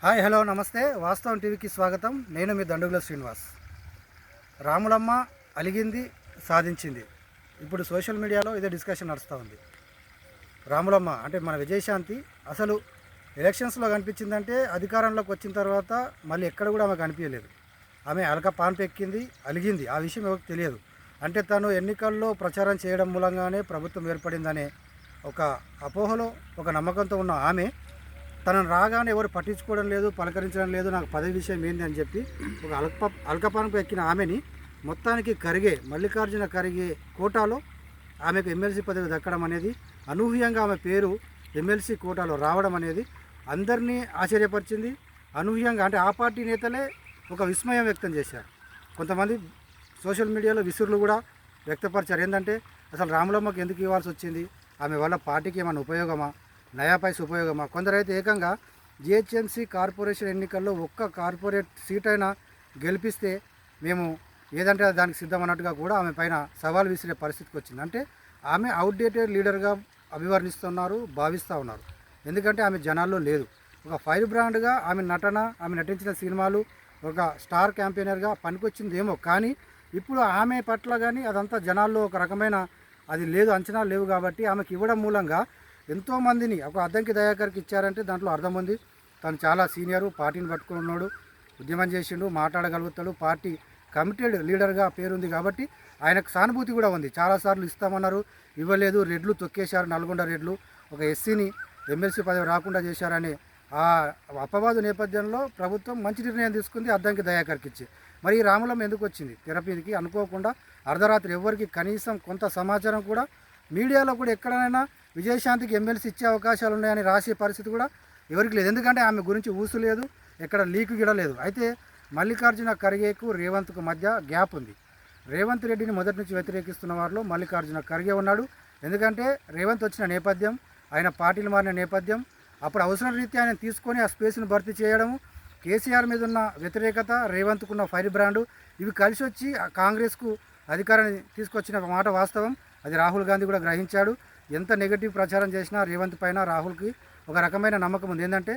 Hi hello నమస్తే వాస్తవం టీవీకి స్వాగతం. నేను మీ దండుగుల శ్రీనివాస్. రాములమ్మ అలిగింది సాధించింది. ఇప్పుడు సోషల్ మీడియాలో ఇదే డిస్కషన్ నడుస్తూ ఉంది. రాములమ్మ అంటే మన విజయశాంతి అసలు ఎలక్షన్స్లో కనిపించిందంటే అధికారంలోకి వచ్చిన తర్వాత మళ్ళీ ఎక్కడ కూడా ఆమె కనిపించలేదు. ఆమె అలక పాన్పు ఎక్కింది, అలిగింది. ఆ విషయం ఎవరికి తెలియదు. అంటే తను ఎన్నికల్లో ప్రచారం చేయడం మూలంగానే ప్రభుత్వం ఏర్పడిందనే ఒక అపోహలో ఒక నమ్మకంతో ఉన్న ఆమె తనను రాగానే ఎవరు పట్టించుకోవడం లేదు, పలకరించడం లేదు, నాకు పదవి విషయం ఏంది అని చెప్పి ఒక అల్కపాన్పు ఎక్కిన ఆమెని మొత్తానికి మల్లికార్జున ఖర్గే కోటాలో ఆమెకు ఎమ్మెల్సీ పదవి దక్కడం అనేది, అనూహ్యంగా ఆమె పేరు ఎమ్మెల్సీ కోటాలో రావడం అనేది అందరినీ ఆశ్చర్యపరిచింది. అనూహ్యంగా అంటే ఆ పార్టీ నేతలే ఒక విస్మయం వ్యక్తం చేశారు. కొంతమంది సోషల్ మీడియాలో విసురులు కూడా వ్యక్తపరిచారు. ఏంటంటే అసలు రాములమ్మకి ఎందుకు ఇవ్వాల్సి వచ్చింది, ఆమె వల్ల పార్టీకి ఏమైనా ఉపయోగమా, నయా పైస ఉపయోగమా. కొందరైతే ఏకంగా జిహెచ్ఎంసీ కార్పొరేషన్ ఎన్నికల్లో ఒక్క కార్పొరేట్ సీట్ అయినా గెలిపిస్తే మేము ఏదంటే దానికి సిద్ధమన్నట్టుగా కూడా ఆమె పైన సవాల్ విసిరే పరిస్థితికి వచ్చింది. అంటే ఆమె అవుట్డేటెడ్ లీడర్గా అభివర్ణిస్తున్నారు, భావిస్తూ ఉన్నారు. ఎందుకంటే ఆమె జనాల్లో లేదు. ఒక ఫైర్ బ్రాండ్గా ఆమె నటన, ఆమె నటించిన సినిమాలు ఒక స్టార్ క్యాంపెయినర్గా పనికొచ్చిందేమో, కానీ ఇప్పుడు ఆమె పట్ల కానీ అదంతా జనాల్లో ఒక రకమైన అది లేదు, అంచనాలు లేవు. కాబట్టి ఆమెకి ఇవ్వడం మూలంగా ఎంతోమందిని ఒక అద్దంకి దయాకర్కి ఇచ్చారంటే దాంట్లో అర్థం ఉంది. తను చాలా సీనియరు, పార్టీని పట్టుకుని ఉన్నాడు, ఉద్యమం చేసిండు, మాట్లాడగలుగుతాడు, పార్టీ కమిటెడ్ లీడర్గా పేరుంది. కాబట్టి ఆయనకు సానుభూతి కూడా ఉంది. చాలాసార్లు ఇస్తామన్నారు, ఇవ్వలేదు, రెడ్లు తొక్కేశారు, నల్గొండ రెడ్లు ఒక ఎస్సీని ఎమ్మెల్సీ పదవి రాకుండా చేశారనే ఆ అపవాదు నేపథ్యంలో ప్రభుత్వం మంచి నిర్ణయం తీసుకుంది, అద్దంకి దయాకర్కి ఇచ్చి. మరి ఈ రాములమ్మ ఎందుకు వచ్చింది తెర మీదకి అనుకోకుండా అర్ధరాత్రి? ఎవరికి కనీసం కొంత సమాచారం కూడా మీడియాలో కూడా ఎక్కడైనా విజయశాంతికి ఎమ్మెల్సీ ఇచ్చే అవకాశాలు ఉన్నాయని రాసే పరిస్థితి కూడా ఎవరికి లేదు. ఎందుకంటే ఆమె గురించి ఊసు లేదు, ఎక్కడ లీకు గిడలేదు. అయితే మల్లికార్జున ఖర్గేకు రేవంత్కు మధ్య గ్యాప్ ఉంది. రేవంత్ రెడ్డిని మొదటి నుంచి వ్యతిరేకిస్తున్న వారిలో మల్లికార్జున ఖర్గే ఉన్నాడు. ఎందుకంటే రేవంత్ వచ్చిన నేపథ్యం, ఆయన పార్టీలు మారిన నేపథ్యం, అప్పుడు అవసరం రీత్యా ఆయన తీసుకొని ఆ స్పేస్ను భర్తీ చేయడము, కేసీఆర్ మీద ఉన్న వ్యతిరేకత, రేవంత్కున్న ఫైర్ బ్రాండు, ఇవి కలిసి వచ్చి కాంగ్రెస్కు అధికారాన్ని తీసుకొచ్చిన మాట వాస్తవం. అది రాహుల్ గాంధీ కూడా గ్రహించాడు. ఎంత నెగిటివ్ ప్రచారం చేసినా రేవంత్ పైన రాహుల్కి ఒక రకమైన నమ్మకం ఉంది. ఏంటంటే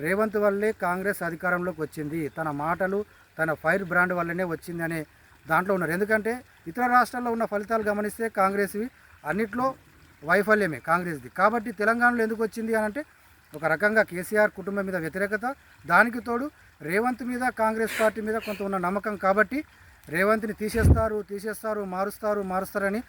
రేవంత్ వల్లే కాంగ్రెస్ అధికారంలోకి వచ్చింది, తన మాటలు, తన ఫైర్ బ్రాండ్ వల్లనే వచ్చింది అనే దాంట్లో ఉన్నారు. ఎందుకంటే ఇతర రాష్ట్రాల్లో ఉన్న ఫలితాలు గమనిస్తే కాంగ్రెస్వి అన్నిట్లో వైఫల్యమే కాంగ్రెస్ది. కాబట్టి తెలంగాణలో ఎందుకు వచ్చింది అని అంటే ఒక రకంగా కేసీఆర్ కుటుంబం మీద వ్యతిరేకత, దానికి తోడు రేవంత్ మీద కాంగ్రెస్ పార్టీ మీద కొంత ఉన్న నమ్మకం. కాబట్టి రేవంత్ని తీసేస్తారు, మారుస్తారని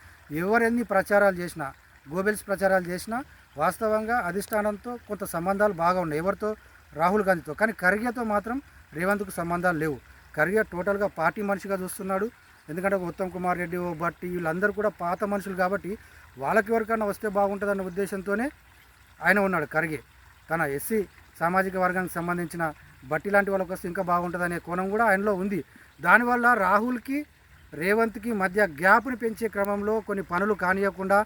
ఎవరెన్ని ప్రచారాలు చేసినా, గోబెల్స్ ప్రచారాలు చేసినా వాస్తవంగా అధిష్టానంతో కొంత సంబంధాలు బాగా ఉన్నాయి, ఎవరితో, రాహుల్ గాంధీతో. కానీ ఖర్గేతో మాత్రం రేవంత్కు సంబంధాలు లేవు. ఖర్గే టోటల్గా పార్టీ మనిషిగా చూస్తున్నాడు. ఎందుకంటే ఉత్తమ్ కుమార్ రెడ్డి, భట్టి వీళ్ళందరూ కూడా పాత మనుషులు కాబట్టి వాళ్ళకి ఎవరికైనా వస్తే బాగుంటుందన్న ఉద్దేశంతోనే ఆయన ఉన్నాడు. ఖర్గే తన ఎస్సీ సామాజిక వర్గానికి సంబంధించిన భట్టి లాంటి వాళ్ళకి వస్తే ఇంకా బాగుంటుందనే కోణం కూడా ఆయనలో ఉంది. దానివల్ల రాహుల్కి రేవంత్కి మధ్య గ్యాప్ని పెంచే క్రమంలో కొన్ని పనులు కానియకుండా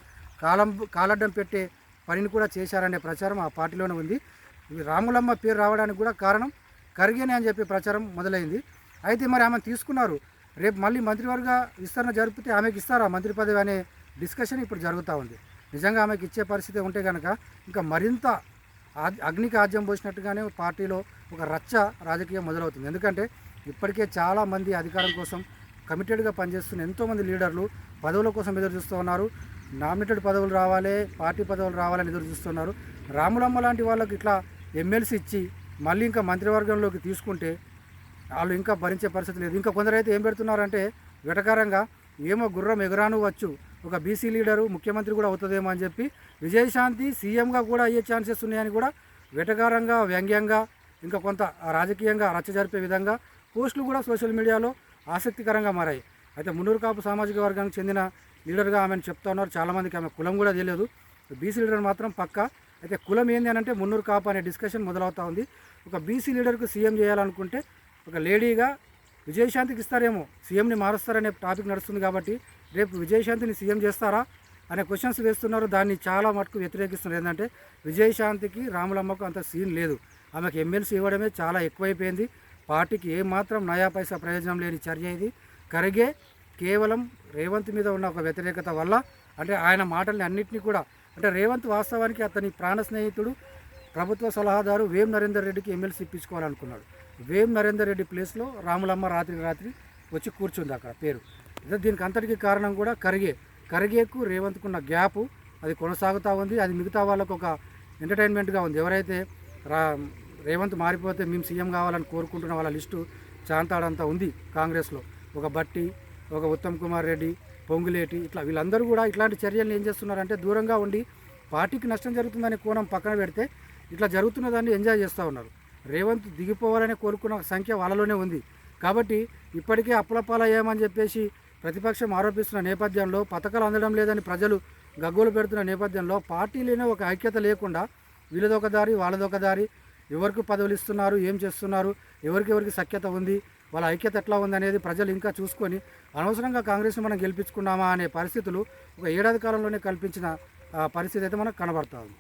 కాలడ్డం పెట్టే పనిని కూడా చేశారనే ప్రచారం ఆ పార్టీలోనే ఉంది. రాములమ్మ పేరు రావడానికి కూడా కారణం ఖర్గేనే అని చెప్పి ప్రచారం మొదలైంది. అయితే మరి ఆమెను తీసుకున్నారు, రేపు మళ్ళీ మంత్రివర్గ విస్తరణ జరిపితే ఆమెకి ఇస్తారా మంత్రి పదవి అనే డిస్కషన్ ఇప్పుడు జరుగుతూ ఉంది. నిజంగా ఆమెకి ఇచ్చే పరిస్థితి ఉంటే కనుక ఇంకా మరింత అగ్నికి ఆజ్యం పోసినట్టుగానే పార్టీలో ఒక రచ్చ రాజకీయం మొదలవుతుంది. ఎందుకంటే ఇప్పటికే చాలామంది అధికారం కోసం కమిటెడ్గా పనిచేస్తున్న ఎంతోమంది లీడర్లు పదవుల కోసం ఎదురు చూస్తూ ఉన్నారు. నామినేటెడ్ పదవులు రావాలి, పార్టీ పదవులు రావాలని ఎదురు చూస్తున్నారు. రాములమ్మ లాంటి వాళ్ళకి ఇట్లా ఎమ్మెల్సీ ఇచ్చి మళ్ళీ ఇంకా మంత్రివర్గంలోకి తీసుకుంటే వాళ్ళు ఇంకా భరించే పరిస్థితి లేదు. ఇంకా కొందరైతే ఏం పెడుతున్నారంటే వెటకారంగా, ఏమో గుర్రం ఎగురాను వచ్చు, ఒక బీసీ లీడరు ముఖ్యమంత్రి కూడా అవుతుందేమో అని చెప్పి విజయశాంతి సీఎంగా కూడా అయ్యే ఛాన్సెస్ ఉన్నాయని కూడా వెటకారంగా, వ్యంగ్యంగా, ఇంకా కొంత రాజకీయంగా రచ్చ జరిపే విధంగా పోస్టులు కూడా సోషల్ మీడియాలో ఆసక్తికరంగా మారాయి. అయితే మున్నూరు కాపు సామాజిక వర్గానికి చెందిన లీడర్గా ఆమెను చెప్తా ఉన్నారు. చాలామందికి ఆమె కులం కూడా తెలియదు, బీసీ లీడర్ మాత్రం పక్కా. అయితే కులం ఏంది అని అంటే మున్నూరు కాపు అనే డిస్కషన్ మొదలవుతూ ఉంది. ఒక బీసీ లీడర్కు సీఎం చేయాలనుకుంటే ఒక లేడీగా విజయశాంతికి ఇస్తారేమో, సీఎంని మారుస్తారనే టాపిక్ నడుస్తుంది. కాబట్టి రేపు విజయశాంతిని సీఎం చేస్తారా అనే క్వశ్చన్స్ వేస్తున్నారు. దాన్ని చాలా మటుకు వ్యతిరేకిస్తున్నారు. ఏంటంటే విజయశాంతికి రాములమ్మకు అంత సీన్ లేదు, ఆమెకు ఎమ్మెల్సీ ఇవ్వడమే చాలా ఎక్కువైపోయింది. పార్టీకి ఏమాత్రం నయా పైసా ప్రయోజనం లేని చర్య ఇది. ఖర్గే కేవలం రేవంత్ మీద ఉన్న ఒక వ్యతిరేకత వల్ల, అంటే ఆయన మాటల్ని అన్నింటినీ కూడా, అంటే రేవంత్ వాస్తవానికి అతని ప్రాణ స్నేహితుడు, ప్రభుత్వ సలహాదారు వేం నరేందర్ రెడ్డికి ఎమ్మెల్సీ ఇప్పించుకోవాలనుకున్నాడు. వేం నరేందర్ రెడ్డి ప్లేస్లో రాములమ్మ రాత్రి వచ్చి కూర్చుంది అక్కడ పేరు. ఇదే దీనికి అంతటికీ కారణం కూడా ఖర్గేకు రేవంత్కున్న గ్యాపు అది కొనసాగుతూ ఉంది. అది మిగతా వాళ్ళకు ఒక ఎంటర్టైన్మెంట్గా ఉంది. ఎవరైతే రేవంత్ మారిపోతే మేము సీఎం కావాలని కోరుకుంటున్న వాళ్ళ లిస్టు చాంతాడంతా ఉంది కాంగ్రెస్లో. ఒక బట్టి, ఒక ఉత్తమ్ కుమార్ రెడ్డి, పొంగులేటి, ఇట్లా వీళ్ళందరూ కూడా ఇట్లాంటి చర్యలను ఏం చేస్తున్నారంటే దూరంగా ఉండి పార్టీకి నష్టం జరుగుతుందనే కోణం పక్కన పెడితే ఇట్లా జరుగుతున్న దాన్ని ఎంజాయ్ చేస్తూ ఉన్నారు. రేవంత్ దిగిపోవాలని కోరుకున్న సంఖ్య వాళ్ళలోనే ఉంది. కాబట్టి ఇప్పటికే అప్పులపాలయ్యామని చెప్పేసి ప్రతిపక్షం ఆరోపిస్తున్న నేపథ్యంలో, పథకాలు అందడం లేదని ప్రజలు గగ్గోలు పెడుతున్న నేపథ్యంలో పార్టీలోనే ఒక ఐక్యత లేకుండా వీళ్ళదొక దారి వాళ్ళదొక దారి, ఎవరికి పదవులు ఇస్తున్నారు, ఏం చేస్తున్నారు, ఎవరికి సఖ్యత ఉంది, వాళ్ళ ఐక్యత ఎట్లా ఉంది అనేది ప్రజలు ఇంకా చూసుకొని అనవసరంగా కాంగ్రెస్ని మనం గెలిపించుకున్నామా అనే పరిస్థితులు ఒక ఏడాది కాలంలోనే కల్పించిన పరిస్థితి అయితే మనకు కనబడతా ఉంది.